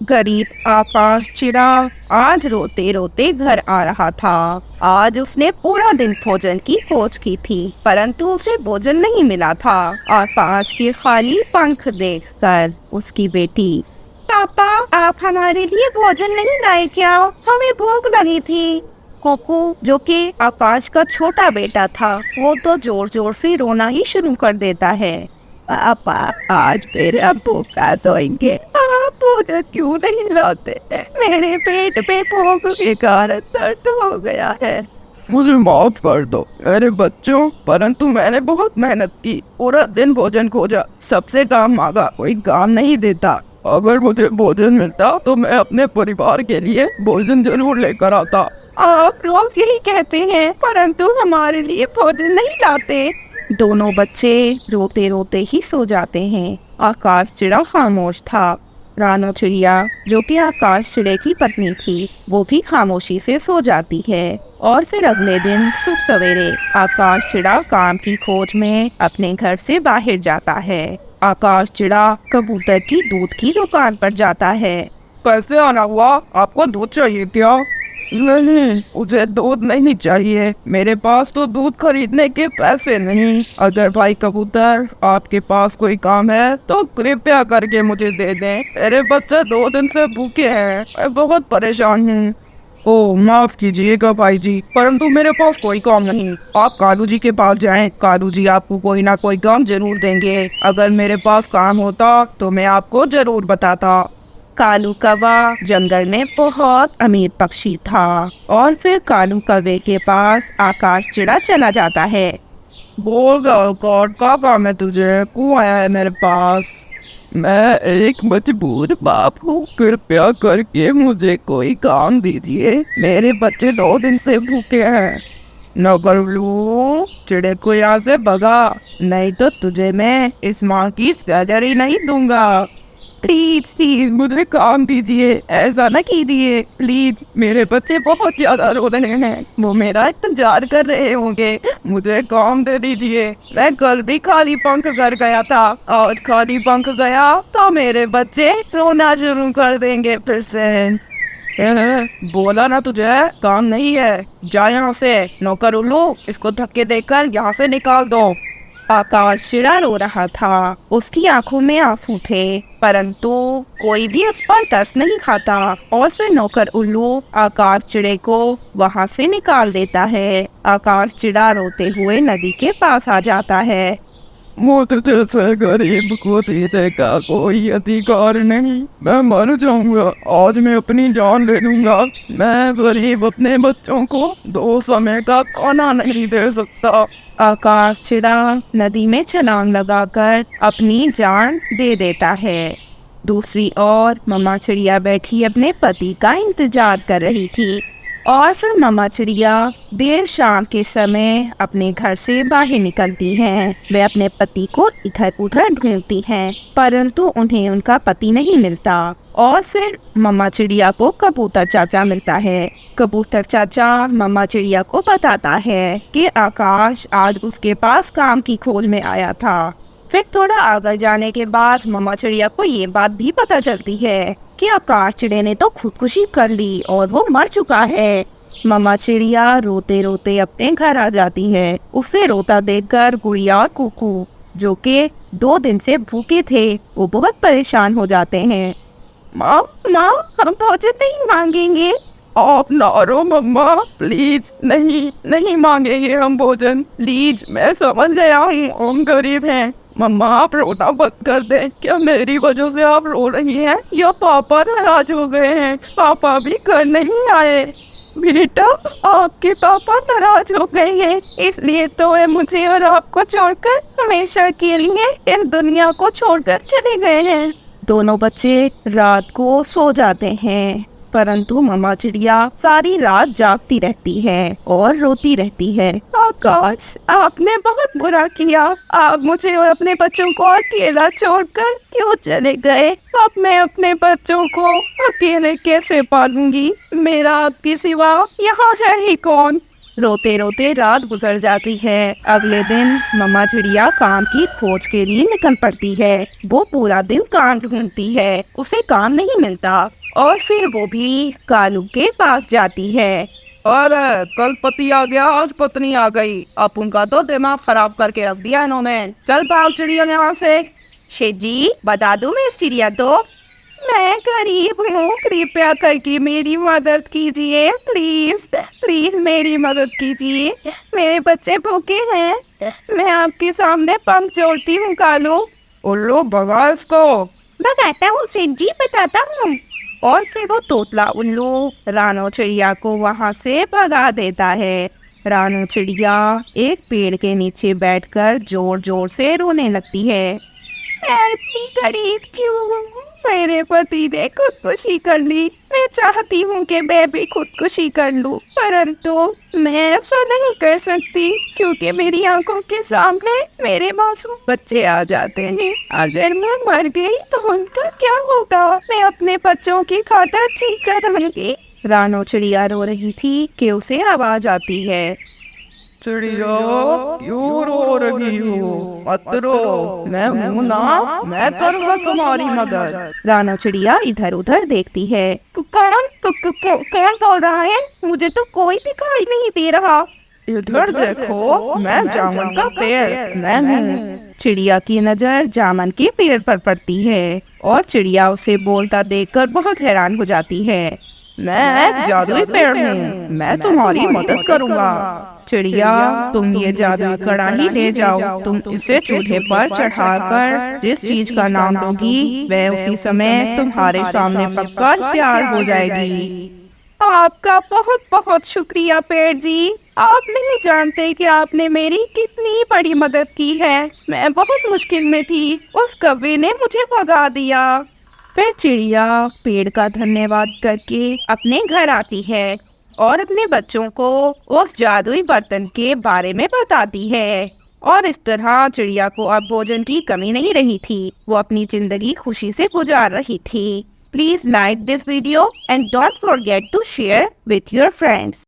गरीब आकाश चिड़ा आज रोते रोते घर आ रहा था। आज उसने पूरा दिन भोजन की खोज की थी, परंतु उसे भोजन नहीं मिला था। आकाश के खाली पंख देखकर उसकी बेटी, पापा आप हमारे लिए भोजन नहीं लाए क्या? हमें भूख लगी थी। कोकू, जो कि आकाश का छोटा बेटा था, वो तो जोर जोर से रोना ही शुरू कर देता है। पापा आज मेरे अब्बू का धोएंगे, आप भोजन क्यों नहीं लाते? मेरे पेट पे भूख के कारण दर्द हो गया है। मुझे माफ कर दो अरे बच्चों, परंतु मैंने बहुत मेहनत की, पूरा दिन भोजन खोजा, सबसे काम मांगा, कोई काम नहीं देता। अगर मुझे भोजन मिलता तो मैं अपने परिवार के लिए भोजन जरूर लेकर आता। आप रोज यही कहते हैं, परंतु हमारे लिए भोजन नहीं लाते। दोनों बच्चे रोते रोते ही सो जाते हैं। आकाश चिड़ा खामोश था। रानो चिड़िया, जो कि आकाश चिड़े की पत्नी थी, वो भी खामोशी से सो जाती है। और फिर अगले दिन सुबह सवेरे आकाश चिड़ा काम की खोज में अपने घर से बाहर जाता है। आकाश चिड़ा कबूतर की दूध की दुकान पर जाता है। कैसे आना हुआ? आपको दूध चाहिए क्या? नहीं, मुझे दूध नहीं चाहिए, मेरे पास तो दूध खरीदने के पैसे नहीं। अगर भाई कबूतर आपके पास कोई काम है तो कृपया करके मुझे दे दें। मेरे बच्चे 2 दिन से भूखे हैं, मैं बहुत परेशान हूँ। ओह माफ कीजिएगा भाई जी, परंतु मेरे पास कोई काम नहीं। आप कालू जी के पास जाएं, कालू जी आपको कोई ना कोई काम जरूर देंगे। अगर मेरे पास काम होता तो मैं आपको जरूर बताता। कालू कौवा जंगल में बहुत अमीर पक्षी था। और फिर कालू कौवे के पास आकाश चिड़ा चला जाता है। बोल गॉड, क्या काम है तुझे? क्यों आया है मेरे पास? मैं एक मजबूर बाप हूँ, कृपया करके मुझे कोई काम दीजिए, मेरे बच्चे 2 दिन से भूखे हैं। नौकर लू, चिड़े को यहाँ से भगा, नहीं तो तुझे मैं इस माँ की सैलरी नहीं दूंगा। प्लीज प्लीज मुझे काम दीजिए, ऐसा ना कीजिए प्लीज, मेरे बच्चे बहुत ज्यादा रो रहे हैं, वो मेरा इंतजार कर रहे होंगे, मुझे काम दे दीजिए। मैं कल भी खाली पंख कर गया था, आज खाली पंख गया तो मेरे बच्चे रोना शुरू कर देंगे फिर से। बोला ना तुझे काम नहीं है, जा यहाँ से। नौकर उल्लू, इसको धक्के देकर यहाँ से निकाल दो। आकाश चिड़ा रो रहा था। उसकी आंखों में आंसू थे, परंतु कोई भी उस पर तरस नहीं खाता। और फिर नौकर उल्लू आकाश चिड़े को वहां से निकाल देता है। आकाश चिड़ा रोते हुए नदी के पास आ जाता है। मुझे जैसे गरीब को जीने का कोई अधिकार नहीं, मैं मर जाऊंगा, आज मैं अपनी जान ले लूंगा। मैं गरीब अपने बच्चों को 2 समय का खाना नहीं दे सकता। आकाश चिड़ा नदी में छलांग लगाकर अपनी जान दे देता है। दूसरी ओर मम्मा चिड़िया बैठी अपने पति का इंतजार कर रही थी। और फिर मम्मा चिड़िया देर शाम के समय अपने घर से बाहर निकलती हैं। वे अपने पति को इधर उधर ढूंढती हैं, परंतु उन्हें उनका पति नहीं मिलता। और फिर मम्मा चिड़िया को कबूतर चाचा मिलता है। कबूतर चाचा मम्मा चिड़िया को बताता है कि आकाश आज उसके पास काम की खोज में आया था। फिर थोड़ा आगे जाने के बाद मम्मा चिड़िया को ये बात भी पता चलती है कि आकाश चिड़े ने तो खुदकुशी कर ली और वो मर चुका है। मम्मा चिड़िया रोते रोते अपने घर आ जाती है। उसे रोता देखकर गुड़िया और कुकू, जो कि 2 दिन से भूखे थे, वो बहुत परेशान हो जाते हैं। माँ माँ, हम भोजन नहीं मांगेंगे। आप ना रो मम्मा, प्लीज, नहीं नहीं मांगेंगे हम भोजन, प्लीज। मैं समझ गया हूँ हम गरीब हैं, मम्मा आप रोना बंद कर दें। क्या मेरी वजह से आप रो रही हैं या पापा नाराज हो गए हैं? पापा भी घर नहीं आए। बेटा, आपके पापा नाराज हो गए हैं, इसलिए तो वे मुझे और आपको छोड़कर हमेशा के लिए इस दुनिया को छोड़कर चले गए हैं। दोनों बच्चे रात को सो जाते हैं, परंतु मम्मा चिड़िया सारी रात जागती रहती है और रोती रहती है। आकाश, आपने बहुत बुरा किया, आप मुझे और अपने बच्चों को अकेला छोड़कर क्यों चले गए? अब मैं अपने बच्चों को अकेले कैसे पालूंगी? मेरा आपके सिवा यहाँ है ही कौन? रोते रोते रात गुजर जाती है। अगले दिन मम्मा चिड़िया काम की खोज के लिए निकल पड़ती है। वो पूरा दिन काम ढूंढती है, उसे काम नहीं मिलता और फिर वो भी कालू के पास जाती है। अरे कल पति आ गया, आज पत्नी आ गई। अब उनका तो दिमाग खराब करके रख दिया इन्होंने। चल भाग चिड़िया यहाँ से। शेठ जी बता दूं मैं इस चिड़िया तो मैं गरीब हूँ, कृपया करके मेरी मदद कीजिए, प्लीज प्लीज मेरी मदद कीजिए, मेरे बच्चे भूखे हैं, मैं आपके सामने पंख जोड़ती हूँ कालू। उल्लू भगा इसको। बताता हूँ सेठ जी, बताता हूँ। और फिर वो तोतला उल्लू रानो चिड़िया को वहाँ से भगा देता है। रानो चिड़िया एक पेड़ के नीचे बैठकर जोर जोर से रोने लगती है। मैं इतनी गरीब क्यों हूँ? मेरे पति ने खुदकुशी कर ली। मैं चाहती हूँ कि मैं भी खुदकुशी कर लूँ, परंतु मैं ऐसा नहीं कर सकती क्योंकि मेरी आंखों के सामने मेरे मासूम बच्चे आ जाते हैं। अगर मैं मर गई तो उनका क्या होगा? मैं अपने बच्चों की खातिर चीख कर रहूंगी। रानो चिड़िया रो रही थी कि उसे आवाज आती है। चिड़िया क्यों रो रही हो? मत रो, मैं हूं ना, मैं करूंगा तुम्हारी मदद। रानो चिड़िया इधर उधर देखती है। कौन बोल रहा है? मुझे तो कोई दिखाई नहीं दे रहा। इधर देखो, मैं जामुन का पेड़, मैं हूँ। चिड़िया की नजर जामुन के पेड़ पर पड़ती है और चिड़िया उसे बोलता देखकर बहुत हैरान हो जाती है। मैं एक जादुई पेड़ हूँ, मैं तुम्हारी मदद करूंगा। चिड़िया तुम ये जादुई कड़ाही ले जाओ, तुम इसे चूल्हे पर चढ़ाकर जिस चीज का नाम लोगी वह उसी समय तुम्हारे सामने पककर तैयार हो जाएगी। आपका बहुत बहुत शुक्रिया पेड़ जी, आप नहीं जानते कि आपने मेरी कितनी बड़ी मदद की है। मैं बहुत मुश्किल में थी, उस कौवे ने मुझे भगा दिया। फिर चिड़िया पेड़ का धन्यवाद करके अपने घर आती है और अपने बच्चों को उस जादुई बर्तन के बारे में बताती है। और इस तरह चिड़िया को अब भोजन की कमी नहीं रही थी, वो अपनी जिंदगी खुशी से गुजार रही थी। Please like this video and don't forget to share with your friends.